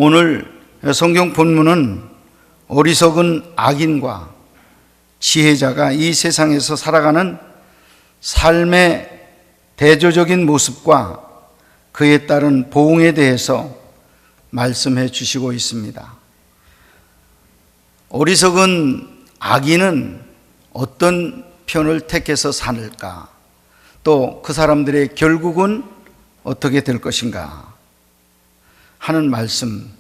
오늘 성경 본문은 어리석은 악인과 지혜자가 이 세상에서 살아가는 삶의 대조적인 모습과 그에 따른 보응에 대해서 말씀해 주시고 있습니다. 어리석은 악인은 어떤 편을 택해서 살까? 또 그 사람들의 결국은 어떻게 될 것인가 하는 말씀,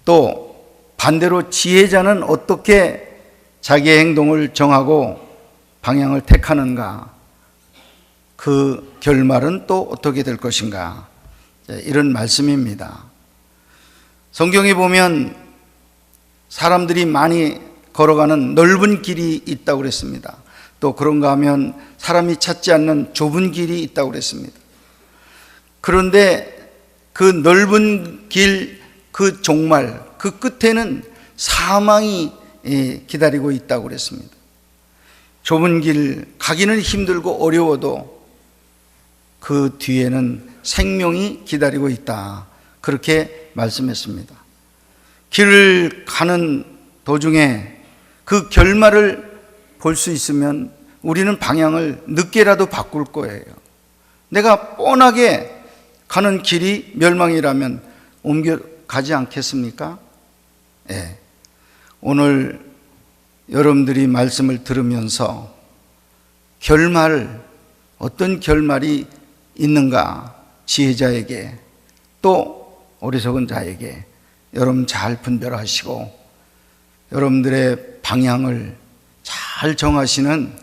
또 반대로 지혜자는 어떻게 자기의 행동을 정하고 방향을 택하는가, 그 결말은 또 어떻게 될 것인가, 이런 말씀입니다. 성경에 보면 사람들이 많이 걸어가는 넓은 길이 있다고 그랬습니다. 또 그런가 하면 사람이 찾지 않는 좁은 길이 있다고 그랬습니다. 그런데 그 넓은 길, 그 종말, 그 끝에는 사망이 기다리고 있다고 그랬습니다. 좁은 길, 가기는 힘들고 어려워도 그 뒤에는 생명이 기다리고 있다, 그렇게 말씀했습니다. 길을 가는 도중에 그 결말을 볼 수 있으면 우리는 방향을 늦게라도 바꿀 거예요. 내가 뻔하게 가는 길이 멸망이라면 옮겨가지 않겠습니까? 네. 오늘 여러분들이 말씀을 들으면서 결말, 어떤 결말이 있는가, 지혜자에게 또 어리석은 자에게 여러분 잘 분별하시고 여러분들의 방향을 잘 정하시는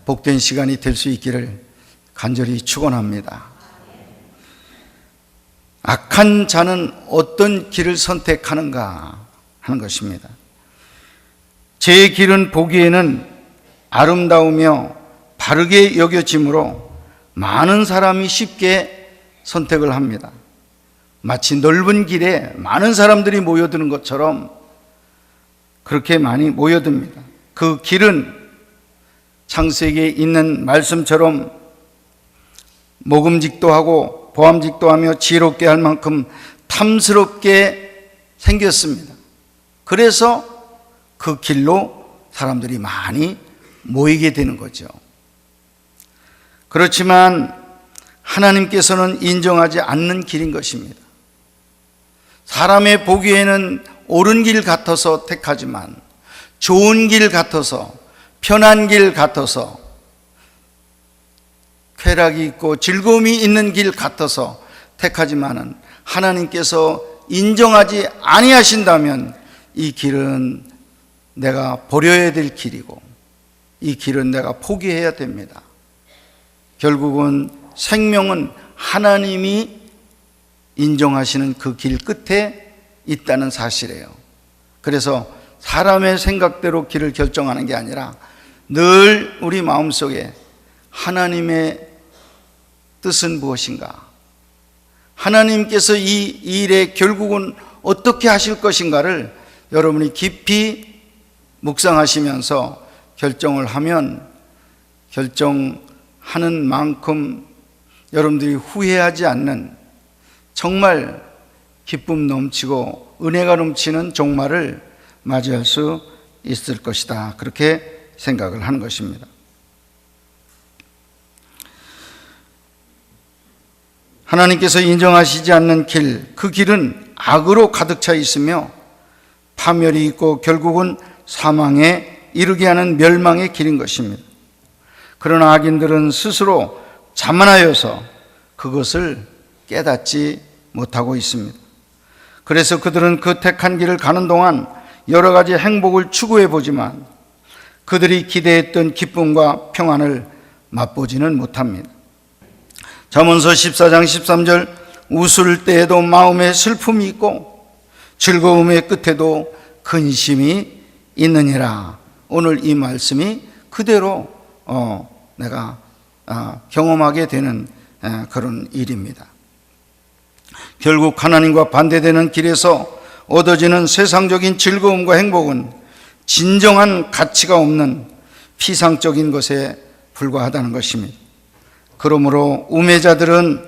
복된 시간이 될 수 있기를 간절히 축원합니다. 악한 자는 어떤 길을 선택하는가 하는 것입니다. 제 길은 보기에는 아름다우며 바르게 여겨지므로 많은 사람이 쉽게 선택을 합니다. 마치 넓은 길에 많은 사람들이 모여드는 것처럼 그렇게 많이 모여듭니다. 그 길은 창세기에 있는 말씀처럼 먹음직도 하고 보암직도 하며 지혜롭게 할 만큼 탐스럽게 생겼습니다. 그래서 그 길로 사람들이 많이 모이게 되는 거죠. 그렇지만 하나님께서는 인정하지 않는 길인 것입니다. 사람의 보기에는 옳은 길 같아서 택하지만, 좋은 길 같아서, 편한 길 같아서, 쾌락이 있고 즐거움이 있는 길 같아서 택하지만은 하나님께서 인정하지 아니하신다면 이 길은 내가 버려야 될 길이고 이 길은 내가 포기해야 됩니다. 결국은 생명은 하나님이 인정하시는 그 길 끝에 있다는 사실이에요. 그래서 사람의 생각대로 길을 결정하는 게 아니라 늘 우리 마음속에 하나님의 뜻은 무엇인가, 하나님께서 이 일의 결국은 어떻게 하실 것인가를 여러분이 깊이 묵상하시면서 결정을 하면, 결정하는 만큼 여러분들이 후회하지 않는 정말 기쁨 넘치고 은혜가 넘치는 종말을 맞이할 수 있을 것이다, 그렇게 생각을 하는 것입니다. 하나님께서 인정하시지 않는 길, 그 길은 악으로 가득 차 있으며 파멸이 있고 결국은 사망에 이르게 하는 멸망의 길인 것입니다. 그러나 악인들은 스스로 자만하여서 그것을 깨닫지 못하고 있습니다. 그래서 그들은 그 택한 길을 가는 동안 여러 가지 행복을 추구해 보지만 그들이 기대했던 기쁨과 평안을 맛보지는 못합니다. 잠언서 14장 13절, 웃을 때에도 마음에 슬픔이 있고 즐거움의 끝에도 근심이 있느니라. 오늘 이 말씀이 그대로 내가 경험하게 되는 그런 일입니다. 결국 하나님과 반대되는 길에서 얻어지는 세상적인 즐거움과 행복은 진정한 가치가 없는 피상적인 것에 불과하다는 것입니다. 그러므로 우매자들은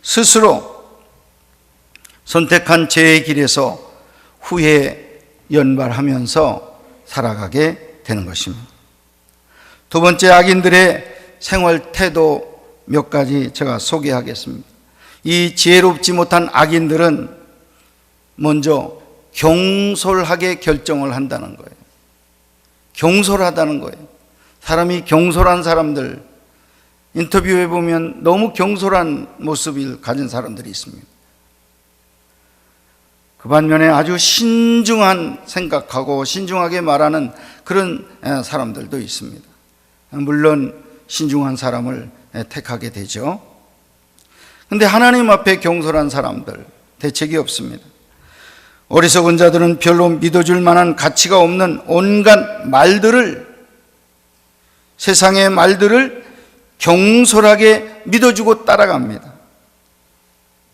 스스로 선택한 죄의 길에서 후회 연발하면서 살아가게 되는 것입니다. 두 번째, 악인들의 생활 태도 몇 가지 제가 소개하겠습니다. 이 지혜롭지 못한 악인들은 먼저 경솔하게 결정을 한다는 거예요. 경솔하다는 거예요. 사람이 경솔한 사람들, 인터뷰해 보면 너무 경솔한 모습을 가진 사람들이 있습니다. 그 반면에 아주 신중한 생각하고 신중하게 말하는 그런 사람들도 있습니다. 물론 신중한 사람을 택하게 되죠. 그런데 하나님 앞에 경솔한 사람들 대책이 없습니다. 어리석은 자들은 별로 믿어줄 만한 가치가 없는 온갖 말들을, 세상의 말들을 경솔하게 믿어주고 따라갑니다.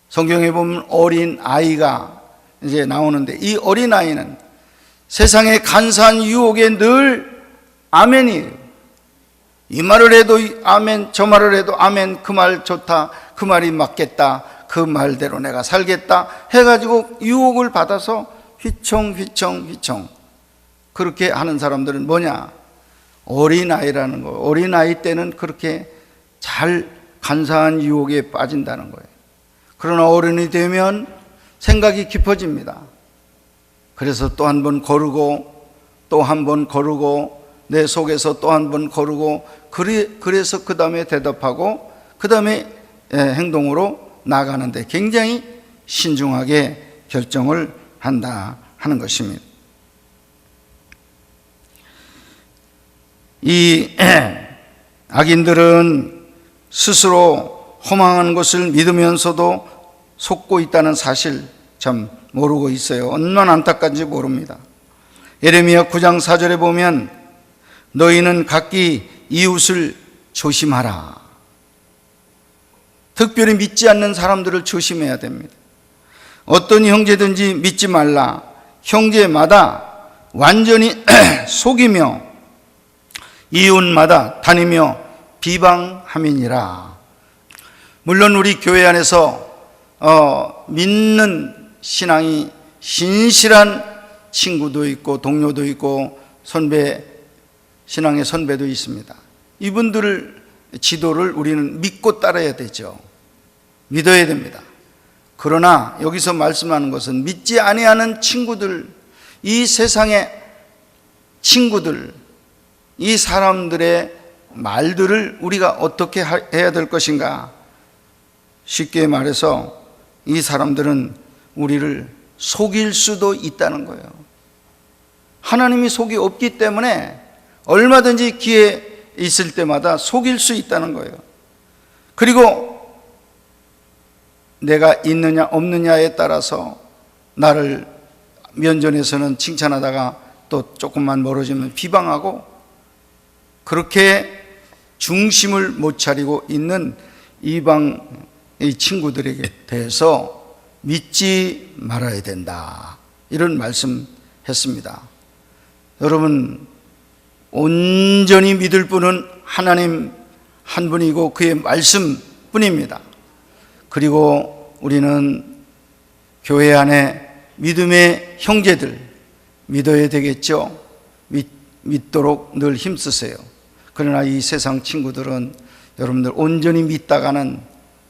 성경에 보면 어린 아이가 이제 나오는데, 이 어린 아이는 세상의 간사한 유혹에 늘 아멘이에요. 이 말을 해도 아멘, 저 말을 해도 아멘, 그 말 좋다, 그 말이 맞겠다, 그 말대로 내가 살겠다 해가지고 유혹을 받아서 휘청 그렇게 하는 사람들은 뭐냐? 어린아이라는 거. 어린아이 때는 그렇게 잘 간사한 유혹에 빠진다는 거예요. 그러나 어른이 되면 생각이 깊어집니다. 그래서 또 한 번 거르고 또 한 번 거르고 내 속에서 또 한 번 거르고, 그래서 그 다음에 대답하고 그 다음에 행동으로 나가는데 굉장히 신중하게 결정을 한다 하는 것입니다. 이 악인들은 스스로 허망한 것을 믿으면서도 속고 있다는 사실 참 모르고 있어요. 얼마나 안타까운지 모릅니다. 예레미야 9장 4절에 보면 너희는 각기 이웃을 조심하라. 특별히 믿지 않는 사람들을 조심해야 됩니다. 어떤 형제든지 믿지 말라. 형제마다 완전히 속이며 이웃마다 다니며 비방함이니라. 물론 우리 교회 안에서 믿는 신앙이 신실한 친구도 있고 동료도 있고 신앙의 선배도 있습니다. 이분들을 지도를 우리는 믿고 따라야 되죠. 믿어야 됩니다. 그러나 여기서 말씀하는 것은 믿지 아니하는 친구들, 이 세상의 친구들, 이 사람들의 말들을 우리가 어떻게 해야 될 것인가? 쉽게 말해서 이 사람들은 우리를 속일 수도 있다는 거예요. 하나님이 속이 없기 때문에 얼마든지 기회 있을 때마다 속일 수 있다는 거예요. 그리고 내가 있느냐 없느냐에 따라서 나를 면전에서는 칭찬하다가 또 조금만 멀어지면 비방하고, 그렇게 중심을 못 차리고 있는 이방의 친구들에게 대해서 믿지 말아야 된다, 이런 말씀했습니다. 여러분, 온전히 믿을 분은 하나님 한 분이고 그의 말씀뿐입니다. 그리고 우리는 교회 안에 믿음의 형제들 믿어야 되겠죠. 믿도록 늘 힘쓰세요. 그러나 이 세상 친구들은 여러분들 온전히 믿다가는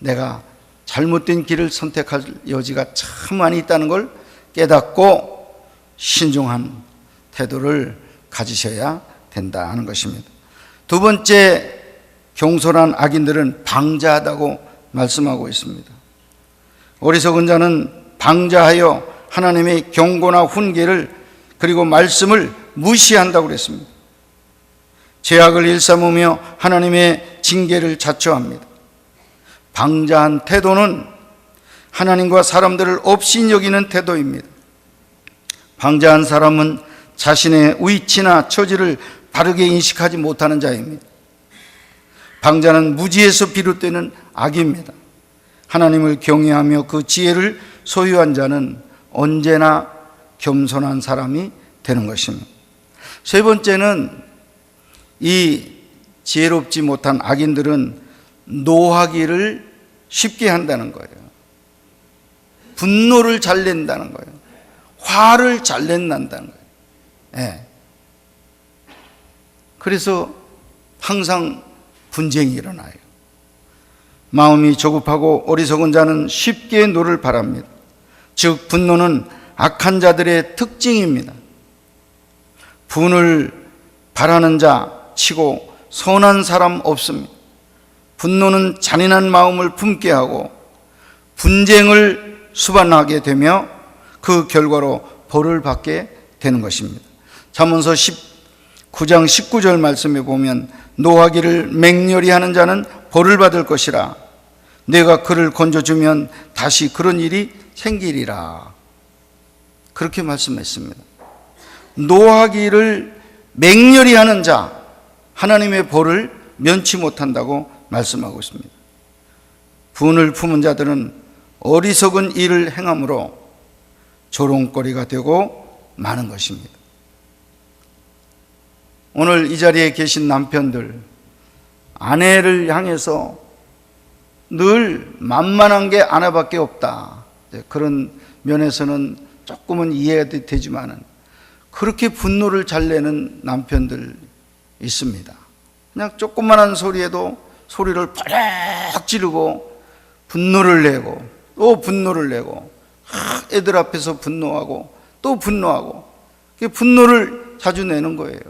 내가 잘못된 길을 선택할 여지가 참 많이 있다는 걸 깨닫고 신중한 태도를 가지셔야 된다 하는 것입니다. 두 번째, 경솔한 악인들은 방자하다고 말씀하고 있습니다. 어리석은 자는 방자하여 하나님의 경고나 훈계를 그리고 말씀을 무시한다고 그랬습니다. 죄악을 일삼으며 하나님의 징계를 자초합니다. 방자한 태도는 하나님과 사람들을 없이 여기는 태도입니다. 방자한 사람은 자신의 위치나 처지를 바르게 인식하지 못하는 자입니다. 방자는 무지에서 비롯되는 악입니다. 하나님을 경외하며 그 지혜를 소유한 자는 언제나 겸손한 사람이 되는 것입니다. 세 번째는, 이 지혜롭지 못한 악인들은 노하기를 쉽게 한다는 거예요. 분노를 잘 낸다는 거예요. 화를 잘 낸다는 거예요. 예. 그래서 항상 분쟁이 일어나요. 마음이 조급하고 어리석은 자는 쉽게 노를 바랍니다. 즉 분노는 악한 자들의 특징입니다. 분을 바라는 자 치고 선한 사람 없습니다. 분노는 잔인한 마음을 품게 하고 분쟁을 수반하게 되며 그 결과로 벌을 받게 되는 것입니다. 잠언서 19장 19절 말씀에 보면 노하기를 맹렬히 하는 자는 벌을 받을 것이라 내가 그를 건져주면 다시 그런 일이 생기리라. 그렇게 말씀했습니다. 노하기를 맹렬히 하는 자 하나님의 벌을 면치 못한다고 말씀하고 있습니다. 분을 품은 자들은 어리석은 일을 행함으로 조롱거리가 되고 마는 것입니다. 오늘 이 자리에 계신 남편들, 아내를 향해서 늘 만만한 게 아내밖에 없다, 그런 면에서는 조금은 이해가 되지만은 그렇게 분노를 잘 내는 남편들 있습니다. 그냥 조그만한 소리에도 소리를 버럭 지르고 분노를 내고 또 분노를 내고 애들 앞에서 분노하고 또 분노하고 분노를 자주 내는 거예요.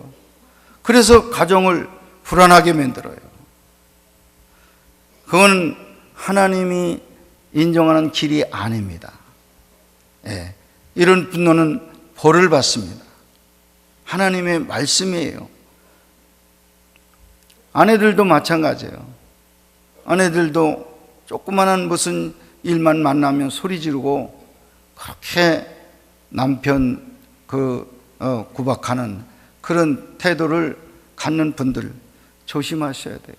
그래서 가정을 불안하게 만들어요. 그건 하나님이 인정하는 길이 아닙니다. 예, 이런 분노는 벌을 받습니다. 하나님의 말씀이에요. 아내들도 마찬가지예요. 아내들도 조그만한 무슨 일만 만나면 소리 지르고 그렇게 남편 구박하는 그런 태도를 갖는 분들 조심하셔야 돼요.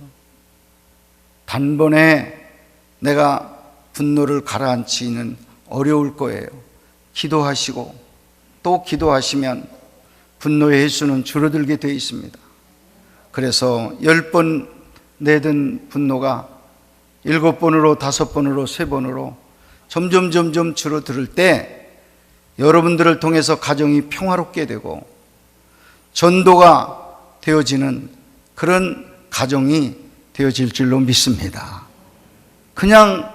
단번에 내가 분노를 가라앉히는 어려울 거예요. 기도하시고 또 기도하시면 분노의 횟수는 줄어들게 되어 있습니다. 그래서 10번 내던 분노가 7번으로 5번으로 3번으로 점점 줄어들 때 여러분들을 통해서 가정이 평화롭게 되고 전도가 되어지는 그런 가정이 되어질 줄로 믿습니다. 그냥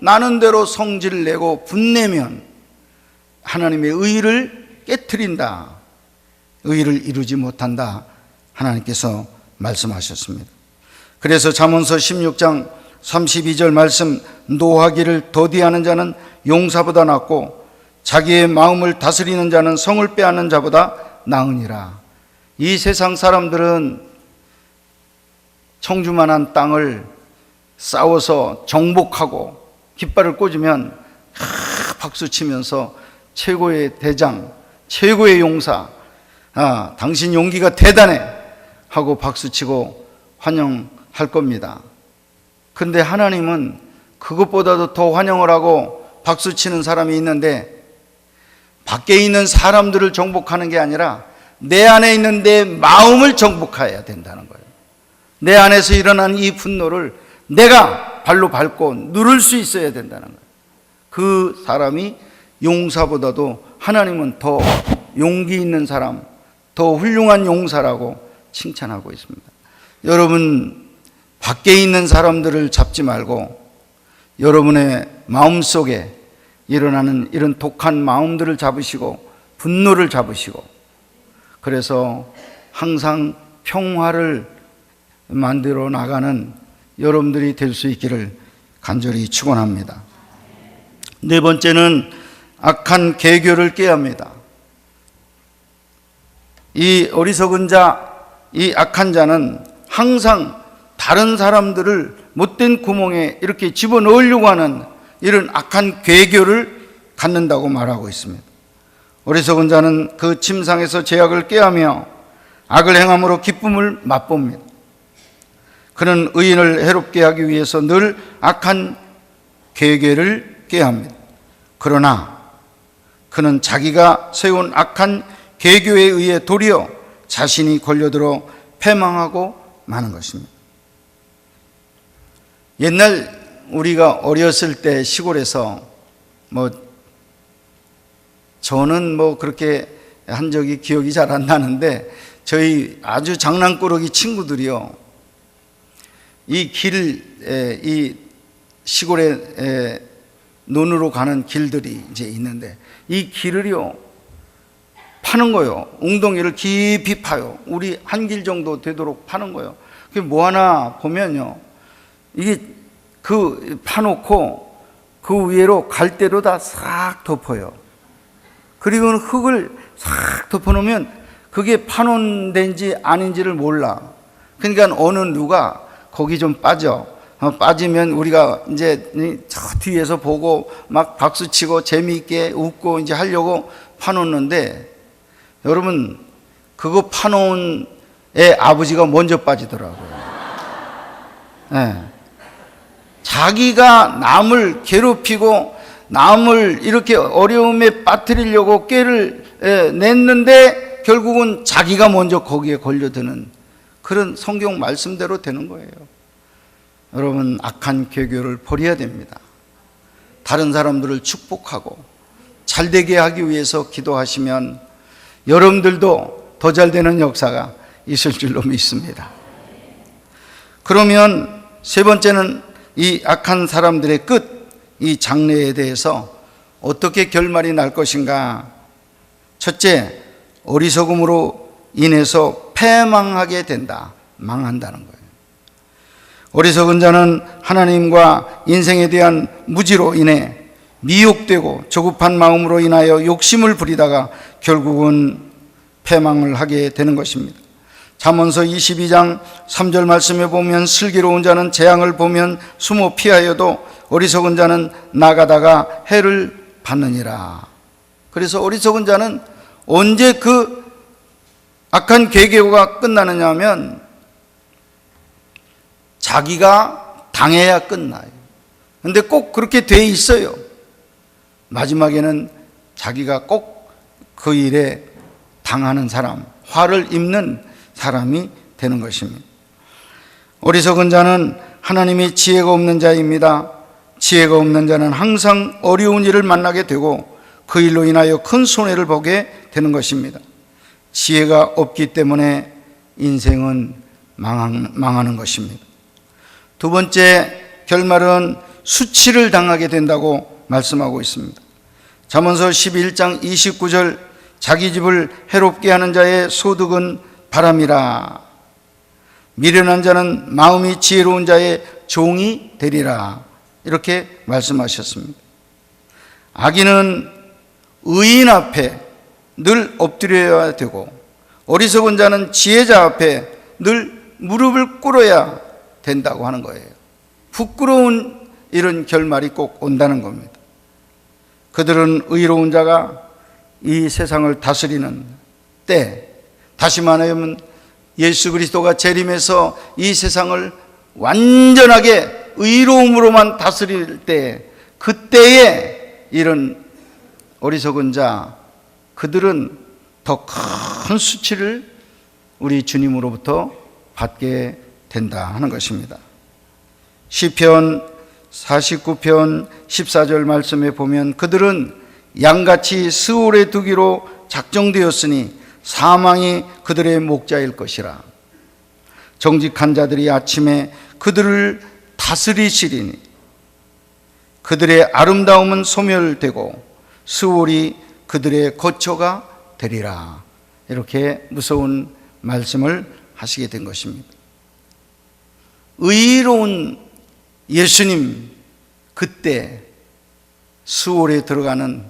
나는 대로 성질을 내고 분내면 하나님의 의를 깨트린다, 의를 이루지 못한다, 하나님께서 말씀하셨습니다. 그래서 잠언서 16장 32절 말씀, 노하기를 더디하는 자는 용사보다 낫고 자기의 마음을 다스리는 자는 성을 빼앗는 자보다 나으니라. 이 세상 사람들은 청주만한 땅을 싸워서 정복하고 깃발을 꽂으면 박수치면서 최고의 대장, 최고의 용사, 당신 용기가 대단해 하고 박수치고 환영할 겁니다. 근데 하나님은 그것보다도 더 환영을 하고 박수치는 사람이 있는데 밖에 있는 사람들을 정복하는 게 아니라 내 안에 있는 내 마음을 정복해야 된다는 거예요. 내 안에서 일어난 이 분노를 내가 발로 밟고 누를 수 있어야 된다는 거예요. 그 사람이 용사보다도 하나님은 더 용기 있는 사람, 더 훌륭한 용사라고 칭찬하고 있습니다. 여러분, 밖에 있는 사람들을 잡지 말고 여러분의 마음속에 일어나는 이런 독한 마음들을 잡으시고 분노를 잡으시고, 그래서 항상 평화를 만들어 나가는 여러분들이 될 수 있기를 간절히 축원합니다. 네 번째는 악한 계교를 깨야 합니다. 이 어리석은 자, 이 악한 자는 항상 다른 사람들을 못된 구멍에 이렇게 집어넣으려고 하는 이런 악한 계교를 갖는다고 말하고 있습니다. 어리석은 자는 그 침상에서 죄악을 꾀하며 악을 행함으로 기쁨을 맛봅니다. 그는 의인을 해롭게 하기 위해서 늘 악한 계계를 꾀합니다. 그러나 그는 자기가 세운 악한 계교에 의해 도리어 자신이 걸려들어 패망하고 마는 것입니다. 옛날 우리가 어렸을 때 시골에서 뭐 저는 뭐 그렇게 한 적이 기억이 잘 안 나는데 저희 아주 장난꾸러기 친구들이요, 이 시골에 논으로 가는 길들이 이제 있는데 이 길을요 파는 거예요. 웅덩이를 깊이 파요. 우리 한 길 정도 되도록 파는 거예요. 그게 뭐 하나 보면요, 이게 그 파놓고 그 위로 갈대로 다 싹 덮어요. 그리고 흙을 싹 덮어놓으면 그게 파놓은 데인지 아닌지를 몰라. 그러니까 어느 누가 거기 좀 빠지면 우리가 이제 저 뒤에서 보고 막 박수치고 재미있게 웃고 이제 하려고 파놓는데, 여러분 그거 파놓은 애 아버지가 먼저 빠지더라고요. 네. 자기가 남을 괴롭히고 남을 이렇게 어려움에 빠뜨리려고 꾀를 냈는데 결국은 자기가 먼저 거기에 걸려드는 그런 성경 말씀대로 되는 거예요. 여러분, 악한 괴교를 버려야 됩니다. 다른 사람들을 축복하고 잘되게 하기 위해서 기도하시면 여러분들도 더 잘되는 역사가 있을 줄로 믿습니다. 그러면 세 번째는 이 악한 사람들의 끝, 이 장래에 대해서 어떻게 결말이 날 것인가. 첫째, 어리석음으로 인해서 패망하게 된다. 망한다는 거예요. 어리석은 자는 하나님과 인생에 대한 무지로 인해 미혹되고 조급한 마음으로 인하여 욕심을 부리다가 결국은 패망을 하게 되는 것입니다. 잠언서 22장 3절 말씀에 보면 슬기로운 자는 재앙을 보면 숨어 피하여도 어리석은 자는 나가다가 해를 받느니라. 그래서 어리석은 자는 언제 그 악한 괴계가 끝나느냐 하면 자기가 당해야 끝나요. 근데 꼭 그렇게 돼 있어요. 마지막에는 자기가 꼭 그 일에 당하는 사람, 화를 입는 사람이 되는 것입니다. 어리석은 자는 하나님이 지혜가 없는 자입니다. 지혜가 없는 자는 항상 어려운 일을 만나게 되고 그 일로 인하여 큰 손해를 보게 되는 것입니다. 지혜가 없기 때문에 인생은 망하는 것입니다. 두 번째 결말은 수치를 당하게 된다고 말씀하고 있습니다. 잠언서 11장 29절, 자기 집을 해롭게 하는 자의 소득은 바람이라. 미련한 자는 마음이 지혜로운 자의 종이 되리라. 이렇게 말씀하셨습니다. 악인은 의인 앞에 늘 엎드려야 되고 어리석은 자는 지혜자 앞에 늘 무릎을 꿇어야 된다고 하는 거예요. 부끄러운 이런 결말이 꼭 온다는 겁니다. 그들은 의로운 자가 이 세상을 다스리는 때, 다시 말하면 예수 그리스도가 재림해서 이 세상을 완전하게 의로움으로만 다스릴 때, 그때에 이런 어리석은 자, 그들은 더 큰 수치를 우리 주님으로부터 받게 된다 하는 것입니다. 시편 49편 14절 말씀에 보면 그들은 양같이 스올에 두기로 작정되었으니 사망이 그들의 목자일 것이라. 정직한 자들이 아침에 그들을 다스리시리니 그들의 아름다움은 소멸되고 스올이 그들의 거처가 되리라. 이렇게 무서운 말씀을 하시게 된 것입니다. 의로운 예수님, 그때 스올에 들어가는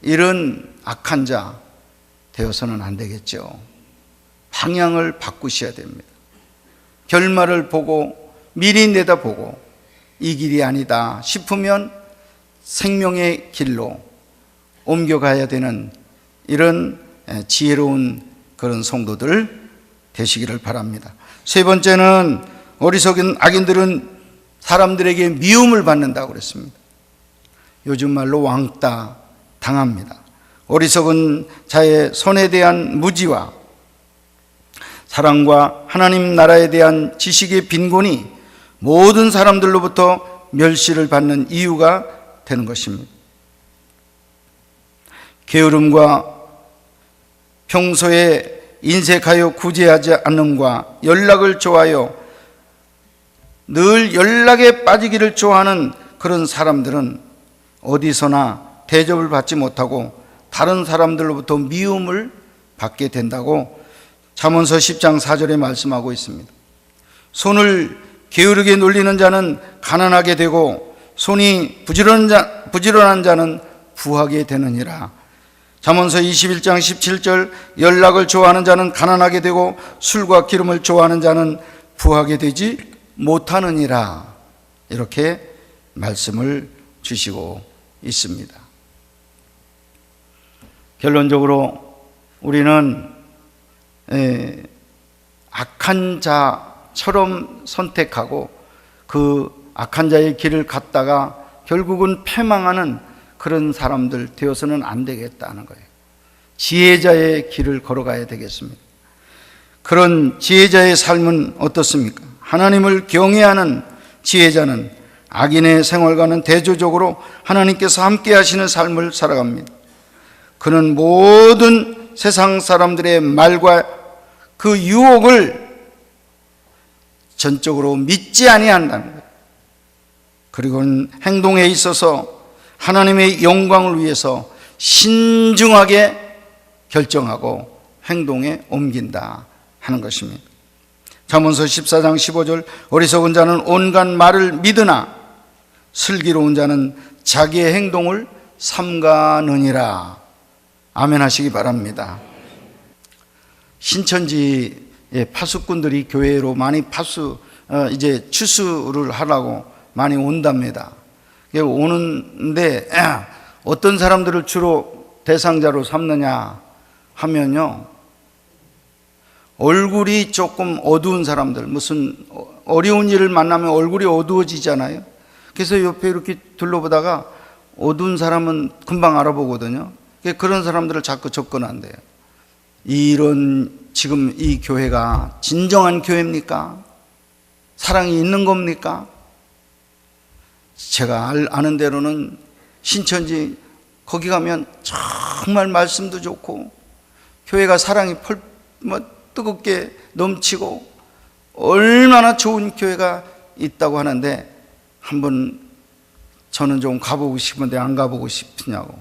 이런 악한 자 되어서는 안 되겠죠. 방향을 바꾸셔야 됩니다. 결말을 보고 미리 내다보고 이 길이 아니다 싶으면 생명의 길로 옮겨가야 되는 이런 지혜로운 그런 성도들 되시기를 바랍니다. 세 번째는 어리석은 악인들은 사람들에게 미움을 받는다고 그랬습니다. 요즘 말로 왕따 당합니다. 어리석은 자의 선에 대한 무지와 사랑과 하나님 나라에 대한 지식의 빈곤이 모든 사람들로부터 멸시를 받는 이유가 되는 것입니다. 게으름과 평소에 인색하여 구제하지 않음과 연락을 좋아하여 늘 연락에 빠지기를 좋아하는 그런 사람들은 어디서나 대접을 받지 못하고 다른 사람들로부터 미움을 받게 된다고 잠언서 10장 4절에 말씀하고 있습니다. 손을 게으르게 놀리는 자는 가난하게 되고 손이 부지런한 자는 부하게 되느니라. 잠언서 21장 17절 연락을 좋아하는 자는 가난하게 되고 술과 기름을 좋아하는 자는 부하게 되지 못하느니라. 이렇게 말씀을 주시고 있습니다. 결론적으로 우리는 악한 자처럼 선택하고 그 악한 자의 길을 갔다가 결국은 패망하는 그런 사람들 되어서는 안 되겠다는 거예요. 지혜자의 길을 걸어가야 되겠습니다. 그런 지혜자의 삶은 어떻습니까? 하나님을 경외하는 지혜자는 악인의 생활과는 대조적으로 하나님께서 함께 하시는 삶을 살아갑니다. 그는 모든 세상 사람들의 말과 그 유혹을 전적으로 믿지 아니한다는 거예요. 그리고 행동에 있어서 하나님의 영광을 위해서 신중하게 결정하고 행동에 옮긴다 하는 것입니다. 잠언서 14장 15절 어리석은 자는 온갖 말을 믿으나 슬기로운 자는 자기의 행동을 삼가느니라. 아멘 하시기 바랍니다. 신천지의 파수꾼들이 교회로 많이 이제 추수를 하려고 많이 온답니다. 오는데 어떤 사람들을 주로 대상자로 삼느냐 하면요, 얼굴이 조금 어두운 사람들, 무슨 어려운 일을 만나면 얼굴이 어두워지잖아요. 그래서 옆에 이렇게 둘러보다가 어두운 사람은 금방 알아보거든요. 그런 사람들을 자꾸 접근한대요. 지금 이 교회가 진정한 교회입니까? 사랑이 있는 겁니까? 제가 아는 대로는 신천지 거기 가면 정말 말씀도 좋고 교회가 사랑이 뜨겁게 넘치고 얼마나 좋은 교회가 있다고 하는데 한번 저는 좀 가보고 싶은데 안 가보고 싶으냐고.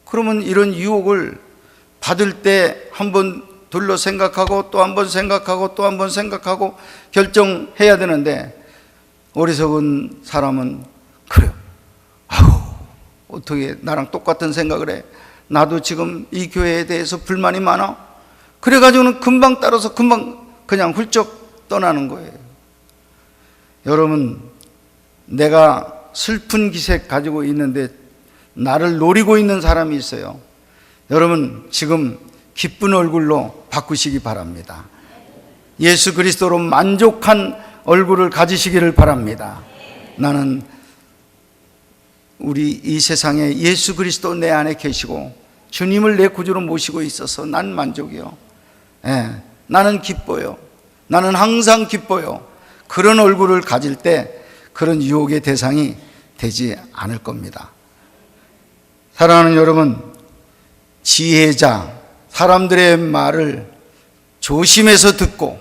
그러면 이런 유혹을 받을 때 한번 둘러 생각하고 또 한번 생각하고 또 한번 생각하고 결정해야 되는데 어리석은 사람은 그래요. 어떻게 나랑 똑같은 생각을 해? 나도 지금 이 교회에 대해서 불만이 많아. 그래가지고는 금방 따라서 금방 그냥 훌쩍 떠나는 거예요. 여러분, 내가 슬픈 기색 가지고 있는데 나를 노리고 있는 사람이 있어요. 여러분, 지금 기쁜 얼굴로 바꾸시기 바랍니다. 예수 그리스도로 만족한 얼굴을 가지시기를 바랍니다. 나는 우리 이 세상에 예수 그리스도 내 안에 계시고 주님을 내 구주로 모시고 있어서 난 만족이요. 나는 기뻐요. 나는 항상 기뻐요. 그런 얼굴을 가질 때 그런 유혹의 대상이 되지 않을 겁니다. 사랑하는 여러분, 지혜자, 사람들의 말을 조심해서 듣고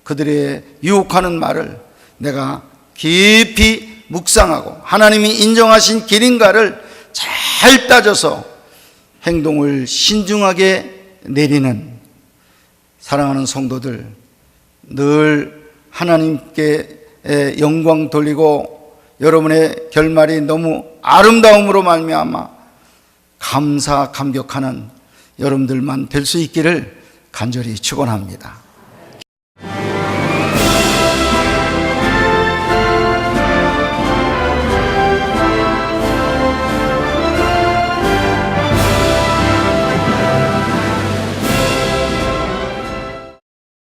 그들의 유혹하는 말을 내가 깊이 묵상하고 하나님이 인정하신 길인가를 잘 따져서 행동을 신중하게 내리는 사랑하는 성도들, 늘 하나님께 영광 돌리고 여러분의 결말이 너무 아름다움으로 말미암아 감사 감격하는 여러분들만 될 수 있기를 간절히 축원합니다.